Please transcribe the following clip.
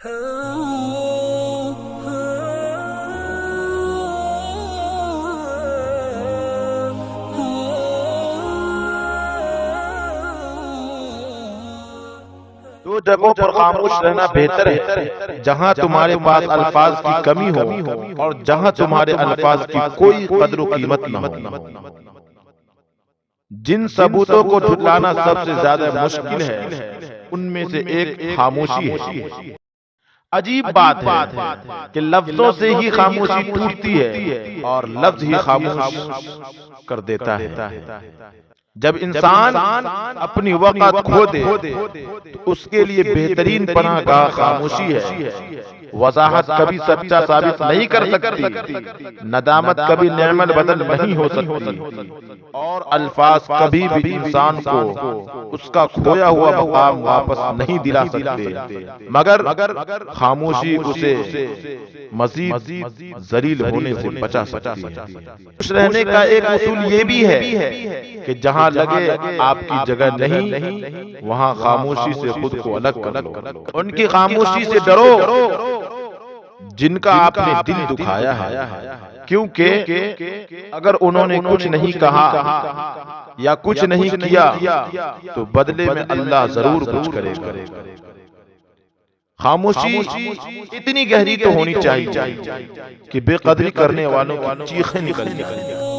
دو جگہوں پر خاموش رہنا بہتر ہے، جہاں تمہارے پاس الفاظ کی کمی ہو اور جہاں تمہارے الفاظ کی کوئی قدر و قیمت نہ ہو۔ جن ثبوتوں کو جھٹلانا سب سے زیادہ مشکل ہے ان میں سے ایک خاموشی ہے۔ عجیب بات ہے کہ لفظوں سے ہی خاموشی ٹوٹتی ہے اور لفظ ہی خاموش کر دیتا ہے۔ جب انسان اپنی وقت کھو دے تو اس کے لیے بہترین پناہ گاہ خاموشی ہے۔ وضاحت کبھی سچا ثابت نہیں کر سکتی، ندامت کبھی نعمت بدل نہیں ہو سکتی، اور الفاظ کبھی بھی انسان کو اس کا کھویا ہوا مقام واپس نہیں دلا سکتے، مگر خاموشی اسے مزید ذلیل ہونے سے بچا سکتی ہے۔ خوش رہنے کا ایک اصول یہ بھی ہے کہ جہاں لگے آپ کی جگہ نہیں، وہاں خاموشی سے خود کو الگ کرو۔ ان کی خاموشی سے ڈرو جن کا آپ نے دل دکھایا ہے، کیونکہ اگر انہوں نے کچھ نہیں کہا یا کچھ نہیں کیا تو بدلے میں اللہ ضرور کچھ کرے گا۔ خاموشی اتنی گہری تو ہونی چاہیے کہ بے قدری کرنے والوں کی چیخیں نکل جائیں۔